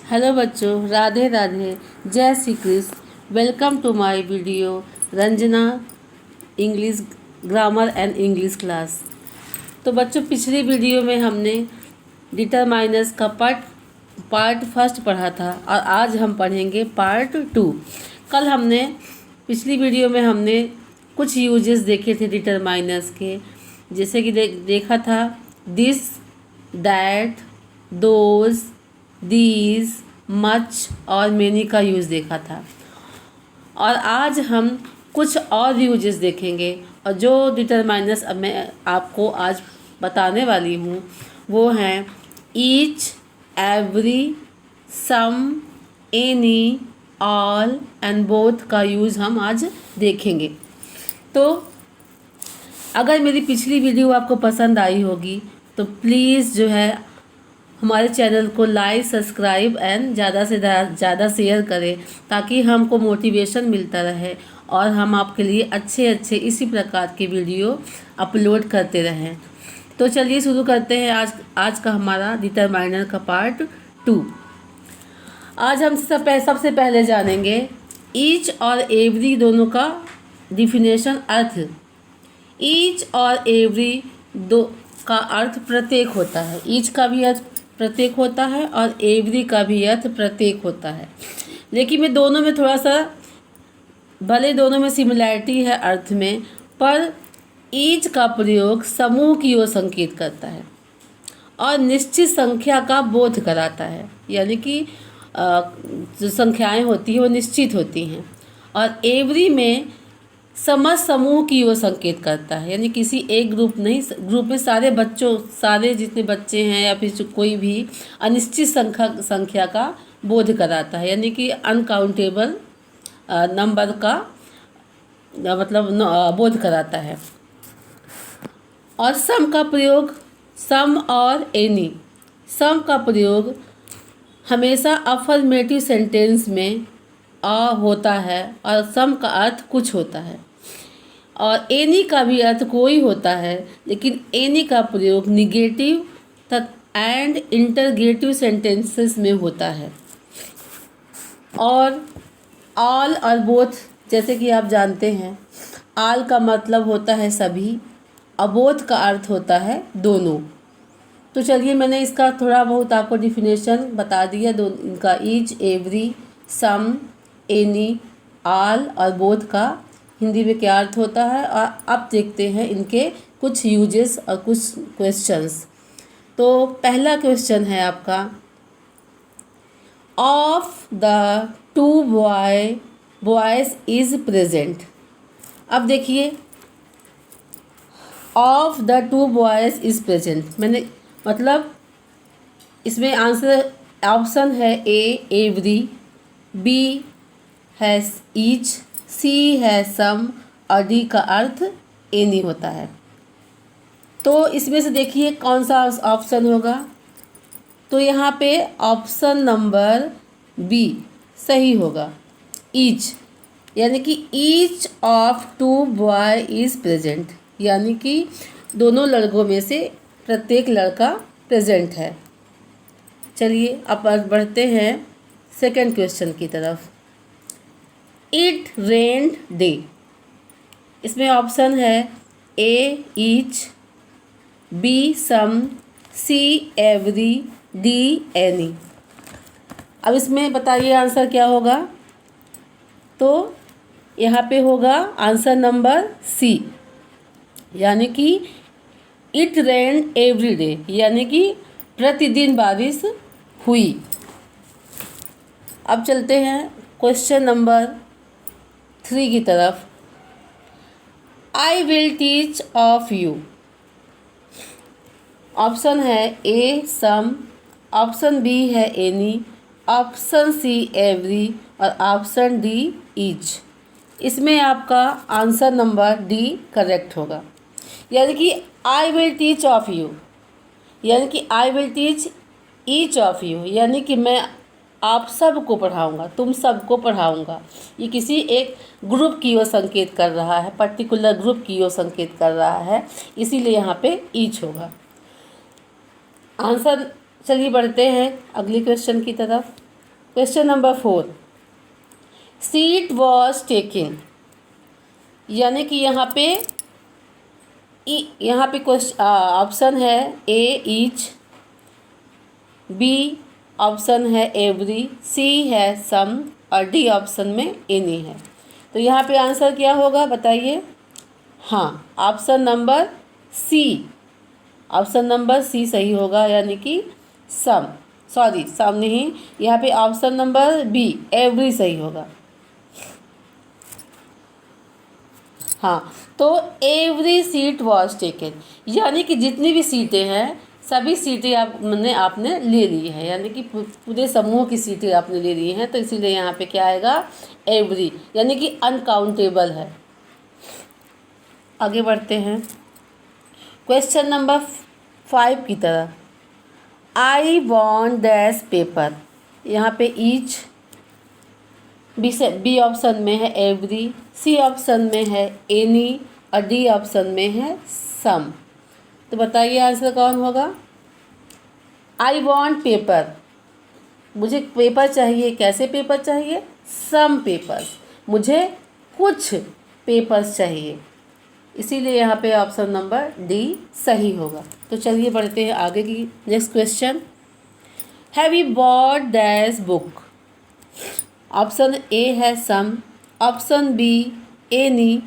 Hello बच्चों, राधे राधे, जय Shri Krishna. Welcome to my video Ranjana English grammar and English class. तो बच्चों, पिछली वीडियो में हमने डिटरमाइनर्स का पार्ट फर्स्ट पढ़ा था और आज हम पढ़ेंगे पार्ट टू। पिछली वीडियो में हमने कुछ यूजेस देखे थे डिटरमाइनर्स के, जैसे कि देखा था this, that, those, these, much और मेनी का यूज़ देखा था। और आज हम कुछ और यूजेस देखेंगे, और जो डिटरमाइनर्स अब मैं आपको आज बताने वाली हूँ वो हैं each, every, some, any, all and both का यूज़ हम आज देखेंगे। तो अगर मेरी पिछली वीडियो आपको पसंद आई होगी तो प्लीज़ जो है हमारे चैनल को लाइक, सब्सक्राइब एंड ज़्यादा से ज़्यादा शेयर करें, ताकि हमको मोटिवेशन मिलता रहे और हम आपके लिए अच्छे इसी प्रकार के वीडियो अपलोड करते रहें। तो चलिए शुरू करते हैं आज का हमारा डिटरमाइनर का पार्ट टू। आज हम सबसे पहले जानेंगे ईच और एवरी दोनों का डिफिनेशन, अर्थ। ईच और एवरी दो का अर्थ प्रत्येक होता है। ईच का भी अर्थ प्रत्येक होता है और एवरी का भी अर्थ प्रत्येक होता है, लेकिन मैं दोनों में थोड़ा सा, भले दोनों में सिमिलैरिटी है अर्थ में, पर ईच का प्रयोग समूह की ओर संकेत करता है और निश्चित संख्या का बोध कराता है, यानी कि जो संख्याएं होती हैं वो निश्चित होती हैं। और एवरी में समस्त समूह की ओर संकेत करता है, यानी किसी एक ग्रुप नहीं, ग्रुप में सारे जितने बच्चे हैं या फिर कोई भी अनिश्चित संख्या का बोध कराता है, यानी कि अनकाउंटेबल नंबर का मतलब बोध कराता है। और सम का प्रयोग, सम और एनी, सम का प्रयोग हमेशा अफर्मेटिव सेंटेंस में होता है और सम का अर्थ कुछ होता है। और एनी का भी अर्थ कोई होता है, लेकिन एनी का प्रयोग निगेटिव एंड इंटरगेटिव सेंटेंसेस में होता है। और ऑल और बोथ, जैसे कि आप जानते हैं, ऑल का मतलब होता है सभी और बोथ का अर्थ होता है दोनों। तो चलिए, मैंने इसका थोड़ा बहुत आपको डिफिनेशन बता दिया इनका, each, every, some, any, all और बोथ का हिंदी में क्या अर्थ होता है। और अब देखते हैं इनके कुछ यूजेस और कुछ क्वेश्चंस। तो पहला क्वेश्चन है आपका, of the two boys is present. अब देखिए, of the two boys is present, मैंने मतलब इसमें आंसर ऑप्शन है ए एवरी, बी है ईच, सी है सम और डी का अर्थ एनी होता है। तो इसमें से देखिए कौन सा ऑप्शन होगा। तो यहाँ पे ऑप्शन नंबर बी सही होगा, ईच, यानी कि each of two boy is present, यानी कि दोनों लड़कों में से प्रत्येक लड़का प्रेजेंट है। चलिए अब बढ़ते हैं सेकंड क्वेश्चन की तरफ। इट रेन्ड डे, इसमें ऑप्शन है A each, B some, C every, D any. अब इसमें बताइए आंसर क्या होगा। तो यहाँ पे होगा आंसर नंबर सी, यानी कि इट रेन्ड एवरी डे, यानी कि प्रतिदिन बारिश हुई। अब चलते हैं क्वेश्चन नंबर 3 की तरफ। I will teach of you, option है ए सम, ऑप्शन बी है एनी, ऑप्शन सी एवरी और ऑप्शन डी ईच। इसमें आपका आंसर नंबर डी करेक्ट होगा, यानी कि I will teach of you, यानी कि I will teach each of you, यानी कि मैं आप सबको पढ़ाऊँगा, तुम सबको पढ़ाऊँगा। ये किसी एक ग्रुप की ओर संकेत कर रहा है, पर्टिकुलर ग्रुप की ओर संकेत कर रहा है, इसीलिए यहाँ पे ईच होगा आंसर। चलिए बढ़ते हैं अगली क्वेश्चन की तरफ। Question number 4, seat was taking, यानी कि यहाँ पे क्वेश्चन ऑप्शन है ए ईच, बी ऑप्शन है एवरी, सी है सम और डी ऑप्शन में एनी है। तो यहाँ पे आंसर क्या होगा बताइए। हाँ, ऑप्शन नंबर सी सही होगा, यानी कि सम नहीं, यहाँ पे ऑप्शन नंबर बी एवरी सही होगा। हाँ, तो एवरी सीट वॉज टेकन, यानी कि जितनी भी सीटें हैं सभी सीटें आपने ले ली है, यानी कि पूरे समूह की सीटें आपने ले ली हैं, तो इसीलिए यहाँ पे क्या आएगा एवरी, यानी कि अनकाउंटेबल है। आगे बढ़ते हैं क्वेश्चन नंबर 5 की तरफ। आई वॉन्ट दैश पेपर, यहाँ पे ईच, बी ऑप्शन में है एवरी, सी ऑप्शन में है एनी और डी ऑप्शन में है सम। तो बताइए आंसर कौन होगा। आई वॉन्ट पेपर, मुझे पेपर चाहिए, कैसे पेपर चाहिए, सम पेपर्स, मुझे कुछ पेपर्स चाहिए, इसीलिए यहाँ पे ऑप्शन नंबर डी सही होगा। तो चलिए बढ़ते हैं आगे की next question. Have you bought dash book, option A है some, option B any,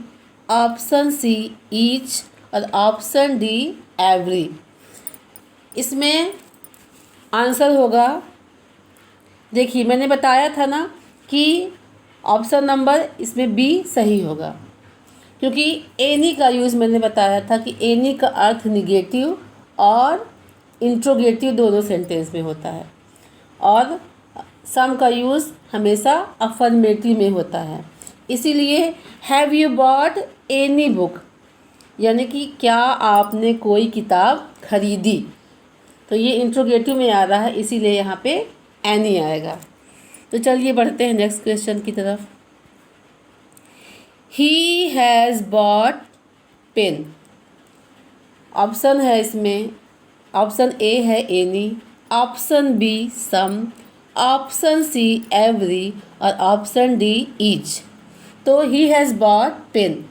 option C each और ऑप्शन डी एवरी। इसमें आंसर होगा, देखिए मैंने बताया था ना कि ऑप्शन नंबर इसमें बी सही होगा, क्योंकि एनी का यूज़ मैंने बताया था कि एनी का अर्थ निगेटिव और इंट्रोगेटिव दोनों सेंटेंस में होता है, और सम का यूज़ हमेशा अफर्मेटिव में होता है। इसीलिए have you bot any book, यानी कि क्या आपने कोई किताब खरीदी, तो ये इंट्रोगेटिव में आ रहा है, इसीलिए यहाँ पे एनी आएगा। तो चलिए बढ़ते हैं नेक्स्ट क्वेश्चन की तरफ। He has bought pen, option है इसमें, ऑप्शन ए है any, option B some, option C every और ऑप्शन डी ईच। तो ही हैज़ बॉट पेन,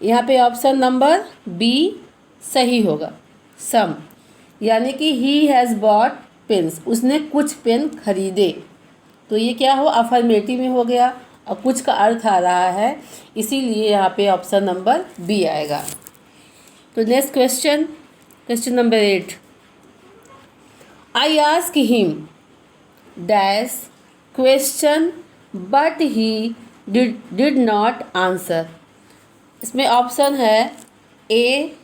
यहाँ पे ऑप्शन नंबर बी सही होगा, सम, यानी कि ही हैज़ बॉट पेन्स, उसने कुछ पेन खरीदे, तो ये क्या हो अफर्मेटिव में हो गया और कुछ का अर्थ आ रहा है, इसीलिए यहाँ पे ऑप्शन नंबर बी आएगा। तो next question number 8। I ask him dash question but he did not answer. इसमें ऑप्शन है ए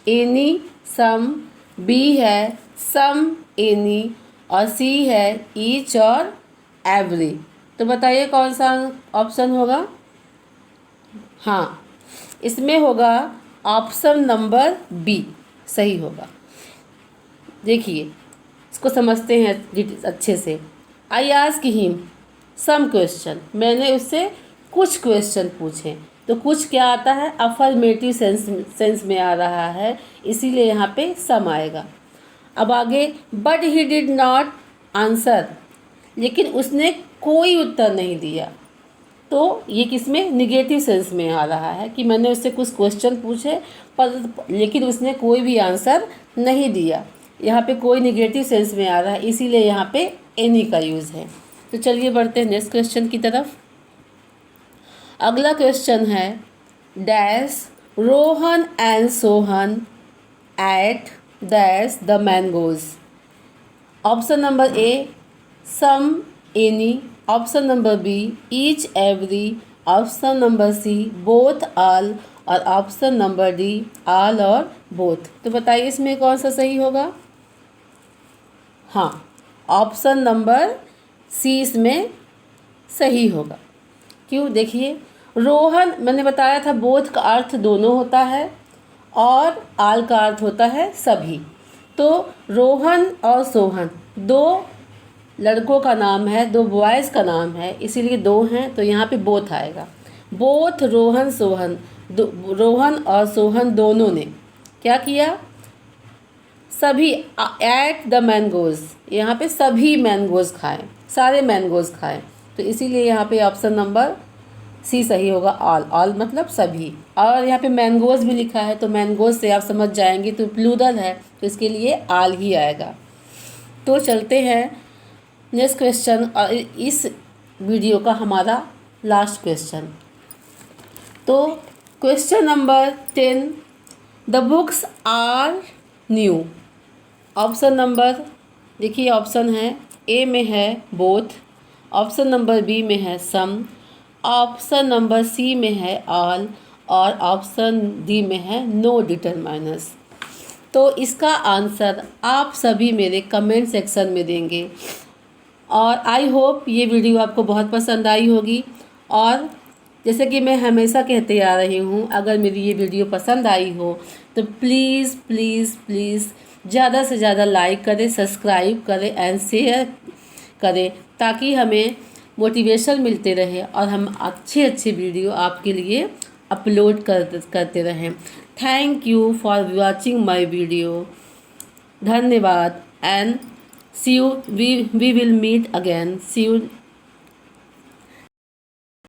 एनी सम, बी है सम एनी और सी है ईच और एवरी। तो बताइए कौन सा ऑप्शन होगा। हाँ, इसमें होगा ऑप्शन नंबर बी सही होगा। देखिए इसको समझते हैं अच्छे से। I ask him some question, मैंने उससे कुछ क्वेश्चन पूछे, तो कुछ क्या आता है अफर्मेटिव सेंस में आ रहा है, इसीलिए यहाँ पे सम आएगा। अब आगे but he did not answer, लेकिन उसने कोई उत्तर नहीं दिया, तो ये किस में निगेटिव सेंस में आ रहा है कि मैंने उससे कुछ क्वेश्चन पूछे लेकिन उसने कोई भी आंसर नहीं दिया, यहाँ पे कोई निगेटिव सेंस में आ रहा है, इसीलिए यहाँ पे एनी का यूज़ है। तो चलिए बढ़ते हैं नेक्स्ट क्वेश्चन की तरफ। अगला क्वेश्चन है dash Rohan and Sohan ate dash the mangoes. Option number A some any, option number B each every, option number C both all और ऑप्शन नंबर डी ऑल और बोथ। तो बताइए इसमें कौन सा सही होगा। हाँ, ऑप्शन नंबर सी इसमें सही होगा। क्यों, देखिए रोहन मैंने बताया था बोथ का अर्थ दोनों होता है और आल का अर्थ होता है सभी। तो रोहन और सोहन दो लड़कों का नाम है, दो बॉयज़ का नाम है, इसीलिए दो हैं, तो यहाँ पे बोथ आएगा। बोथ रोहन सोहन, रोहन और सोहन दोनों ने क्या किया, सभी एट द मैंगोज़, यहाँ पे सभी मैंगोज़ खाएं, सारे मैंगोज़ खाएं। तो इसीलिए यहाँ पे ऑप्शन नंबर सी सही होगा, ऑल। ऑल मतलब सभी। और यहाँ पे मैंगोज़ भी लिखा है, तो मैंगोज़ से आप समझ जाएंगे तो प्लूरल है, तो इसके लिए ऑल ही आएगा। तो चलते हैं नेक्स्ट क्वेश्चन, और इस वीडियो का हमारा लास्ट क्वेश्चन। तो question number 10, the books are new. Option number देखिए, ऑप्शन है ए में है बोथ, ऑप्शन नंबर बी में है सम, ऑप्शन नंबर सी में है ऑल, और ऑप्शन डी में है नो डिटरमाइनर्स। तो इसका आंसर आप सभी मेरे कमेंट सेक्शन में देंगे। और आई होप ये वीडियो आपको बहुत पसंद आई होगी। और जैसे कि मैं हमेशा कहते आ रही हूँ, अगर मेरी ये वीडियो पसंद आई हो तो प्लीज़ प्लीज़ प्लीज़ ज़्यादा से ज़्यादा लाइक करें, सब्सक्राइब करें एंड शेयर करें, ताकि हमें मोटिवेशन मिलते रहे और हम अच्छे अच्छे वीडियो आपके लिए अपलोड करते रहें। Thank you for watching my video. धन्यवाद and see you, we will meet again. See you